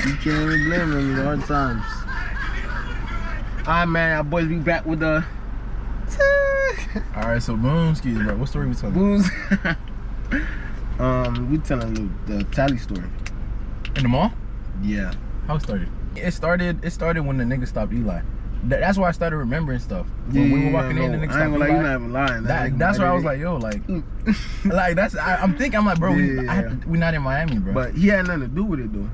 You can't even blame him, hard times. Alright, man, our boys be back with the. Alright, so boomskis, bro. What story we telling? Booms. We telling the tally story. In the mall? Yeah. How it started? It started when the nigga stopped Eli. That's why I started remembering stuff. Yeah, When we were walking in, the nigga I ain't stopped gonna lie, Eli. you not even lying. That's why I was like, yo, like, like that's. I'm thinking, I'm like, bro, we not in Miami, bro. But he had nothing to do with it though.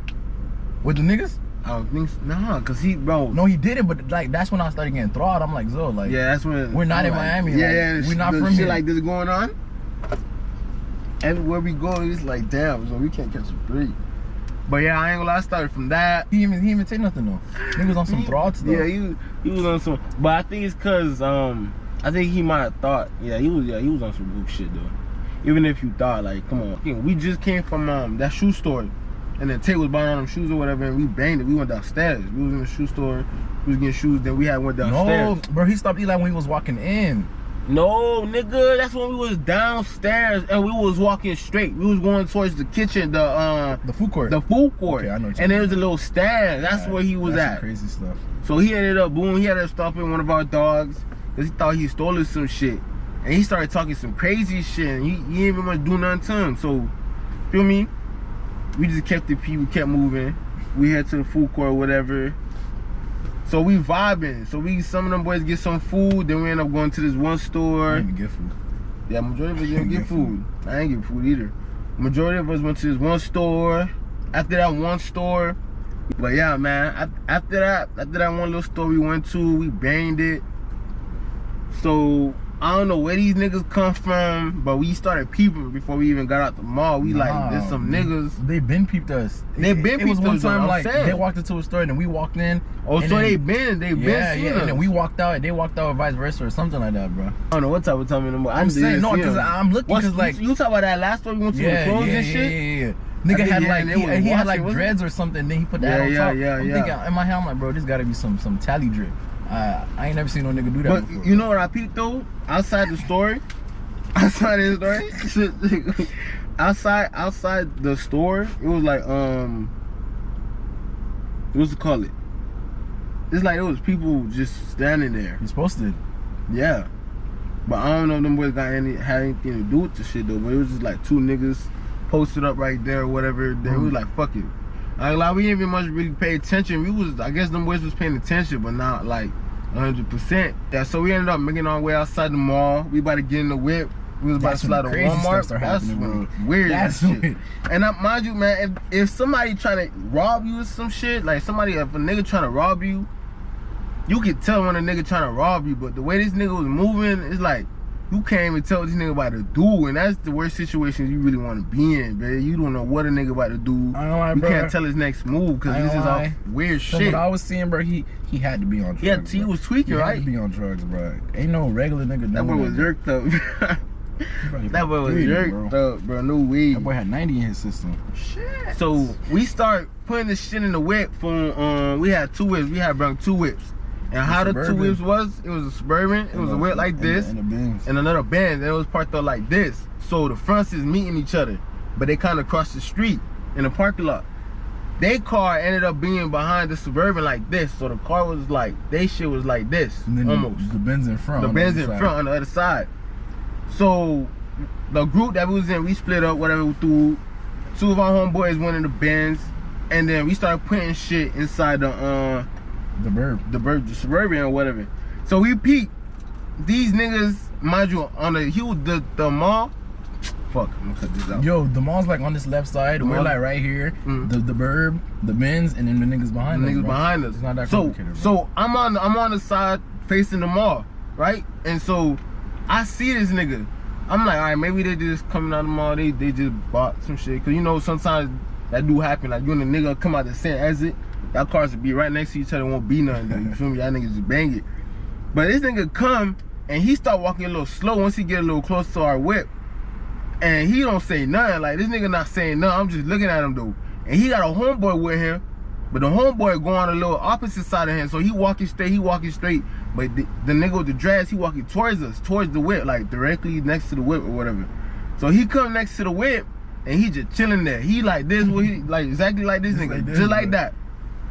With the niggas? I don't think so. Nah, cause he, bro. No, he did it, but like that's when I started getting throttled. I'm like, Zo, like, yeah, that's when we're not in like, Miami. Yeah, like, yeah, we're not the from shit here. like this going on. Everywhere we go, it's like, damn, so we can't catch a break. But yeah, I ain't gonna lie, I started from that. He even say nothing though. Niggas on some throttle stuff. Yeah, he was on some. But I think it's cause I think he might have thought, he was on some good shit though. Even if you thought, like, come on, we just came from that shoe store. And then Tay was buying all them shoes or whatever, and we banged it. We went downstairs. We was in the shoe store. We was getting shoes. Then we went downstairs. No, bro, he stopped Eli when he was walking in. No, nigga, that's when we was downstairs and we was walking straight. We was going towards the kitchen, the food court. The food court. Okay, I know what and there was a little stand. That's where he was at. Some crazy stuff. So he ended up, boom, he ended up stopping one of our dogs because he thought he stole some shit. And he started talking some crazy shit. And he didn't even much do nothing to him. So, feel me? We just kept it P, we kept moving. We head to the food court or whatever. So we vibing. So some of them boys get some food, then we end up going to this one store. I didn't even get food. Yeah, majority of us didn't get food. I ain't get food either. Majority of us went to this one store. After that one store, but yeah, man, after that one little store we went to, we banged it. So I don't know where these niggas come from, but we started peeping before we even got out the mall. We like, there's some niggas. They been peeped us. They been peeped us. It was one time like saying. they walked into a store and then we walked in. Oh, so they been seeing us. And then we walked out and they walked out or vice versa or something like that, bro. I don't know what type of time anymore. I'm saying no, because I'm looking because like you talk about that last store we went to the clothes and shit. Yeah. Nigga had like he had like dreads or something. Then he put that on top. I'm thinking in my head, I'm like, bro, this got to be some tally drip. I ain't never seen no nigga do that but before. You know what I peeped though? Outside the store, outside the store, it was like what's it call it? It's like it was people just standing there. You're supposed to. Yeah, but I don't know if them boys had anything to do with the shit though. But it was just like two niggas posted up right there or whatever. Then we was like, fuck it. Like we didn't even much really pay attention. I guess them boys was paying attention, but not like 100%. Yeah, so we ended up making our way outside the mall. We about to get in the whip. We was about to slide to Walmart. That's when weird shit. And mind you, man, if somebody trying to rob you or some shit, like if a nigga trying to rob you, you could tell when a nigga trying to rob you. But the way this nigga was moving, it's like you can't even tell what this nigga about to do, and that's the worst situation you really want to be in, baby. You don't know what a nigga about to do. You can't tell his next move because this is all weird shit. What I was seeing, bro, he had to be on drugs. Yeah, he was tweaking, right? He had to be on drugs, bro. Ain't no regular nigga. That boy was jerked up. That boy was jerked up, bro. No weed. That boy had 90 in his system. Shit. So we start putting this shit in the whip. We had 2 whips. We had brought 2 whips. And how the 2 whips was, it was a Suburban, it was a whip like this, and another Benz, and it was parked up like this. So the fronts is meeting each other, but they kind of crossed the street in the parking lot. Their car ended up being behind the Suburban like this, so the car was like, they shit was like this, almost. The Benz in front. The Benz in front on the other side. So the group that we was in, we split up, whatever, through 2 of our homeboys went in the Benz, and then we started putting shit inside the Suburban or whatever. So we peeked these niggas, mind you, on the mall. Fuck, I'm gonna cut this out. Yo, the mall's like on this left side. We're like right here. The Burb, the Benz, and then the niggas behind us. Behind us. It's not that complicated, bro. So I'm on the side facing the mall, right? And so I see this nigga. I'm like, all right, maybe they just coming out of the mall. They just bought some shit. Cause you know sometimes that do happen. Like you and the nigga come out the same exit. Y'all cars would be right next to each other, won't be nothing though, you feel me? Y'all niggas just bang it. But this nigga come, and he start walking a little slow once he get a little close to our whip. And he don't say nothing, like this nigga not saying nothing, I'm just looking at him though. And he got a homeboy with him, but the homeboy going a little opposite side of him, so he walking straight, but the nigga with the dreads, he walking towards us, towards the whip, like directly next to the whip or whatever. So he come next to the whip, and he just chilling there. He like this, like exactly like this nigga, just like that.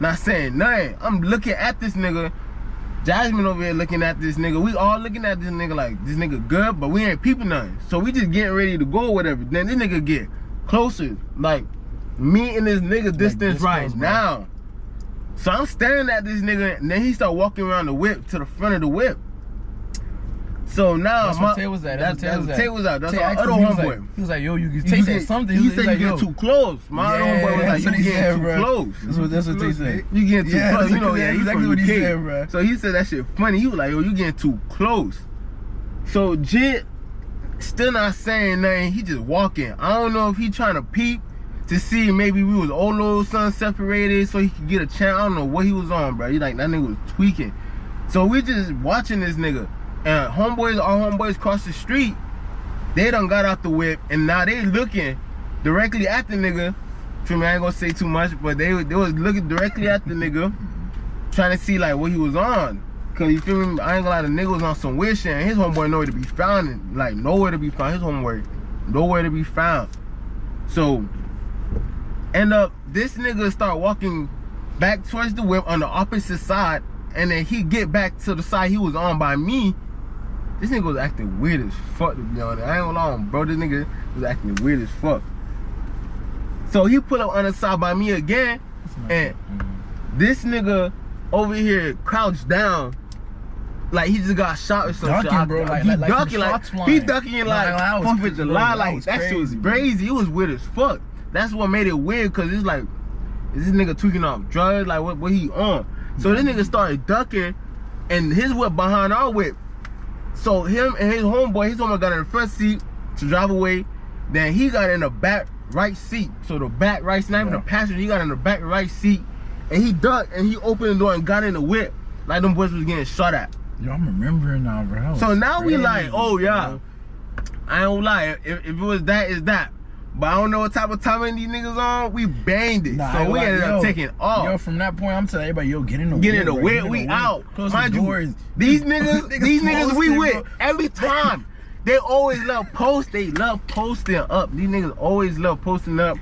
not saying nothing. I'm looking at this nigga. Jasmine over here looking at this nigga. We all looking at this nigga like, this nigga good, but we ain't peeping nothing. So we just getting ready to go or whatever. Then this nigga get closer. Like, me and this nigga distance right now. So I'm staring at this nigga, and then he start walking around the whip to the front of the whip. So now that's what Tay was at. That's Tay was out. That's Tay our other homeboy. He was like, yo, Tay said something. He said you get too close. My other homeboy was like, you getting too close. That's what Tay said. You getting too close. You know, that's exactly what he said, bro. So he said that shit funny. He was like, yo, you getting too close. So Jit still not saying nothing. He just walking. I don't know if he trying to peep to see maybe we was old little son separated so he could get a chance. I don't know what he was on, bro. He like, that nigga was tweaking. So we just watching this nigga. And our homeboys across the street, they done got out the whip, and now they looking directly at the nigga. Feel me? I ain't gonna say too much, but they was looking directly at the nigga, trying to see like what he was on. Cause you feel me? I ain't gonna lie, the nigga was on some weird shit, and his homeboy nowhere to be found, and like nowhere to be found. His homeboy nowhere to be found. So end up this nigga start walking back towards the whip on the opposite side, and then he get back to the side he was on by me. This nigga was acting weird as fuck, to be honest. I ain't gonna lie, bro. This nigga was acting weird as fuck. So he put up on the side by me again, and this nigga over here crouched down, like he just got shot or some ducking, shit. Bro, he ducking like he ducking like 4th of July. Like that shit was crazy. It was weird as fuck. That's what made it weird, cause it's like, is this nigga tweaking off drugs? Like what he on? So this nigga started ducking, and his whip behind our whip. So him and his homeboy got in the front seat to drive away. Then he got in the back right seat. So the back right seat, not even the passenger, he got in the back right seat. And he ducked and he opened the door and got in the whip. Like them boys was getting shot at. Yo, I'm remembering now, bro. So now we like, oh yeah. I ain't gonna lie, if it was that, it's that. But I don't know what type of timing these niggas on. We banged it. So we ended up taking off. Yo, from that point, I'm telling everybody, yo, get in the whip. Get in the whip, we out. Mind you, these niggas we with every time. They always love post. They love posting up. These niggas always love posting up.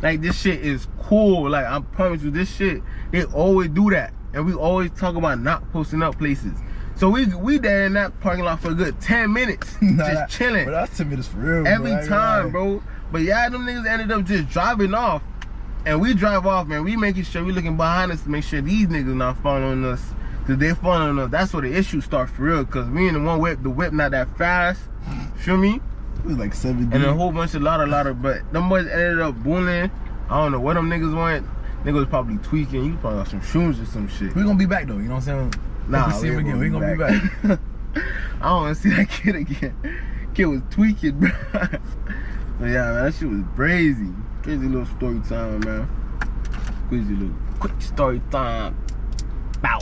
Like this shit is cool. Like I promise you, this shit, they always do that. And we always talk about not posting up places. So we there in that parking lot for a good 10 minutes. Just chilling. But that's 10 minutes for real, every time, bro. But yeah, them niggas ended up just driving off. And we drive off, man. We making sure we looking behind us to make sure these niggas not following us. Cause they following us. That's where the issue start for real. Cause we in the one whip, the whip not that fast. Feel me? It was like 70. And a whole bunch of lot of, but them boys ended up bullying. I don't know what them niggas want. Niggas was probably tweaking. You probably got some shrooms or some shit. We gonna be back though, you know what I'm saying? Nah, we see him again. We gonna be back. I don't wanna see that kid again. Kid was tweaking, bro. But yeah, man, that shit was crazy. Crazy little story time, man. Crazy little quick story time. Bow.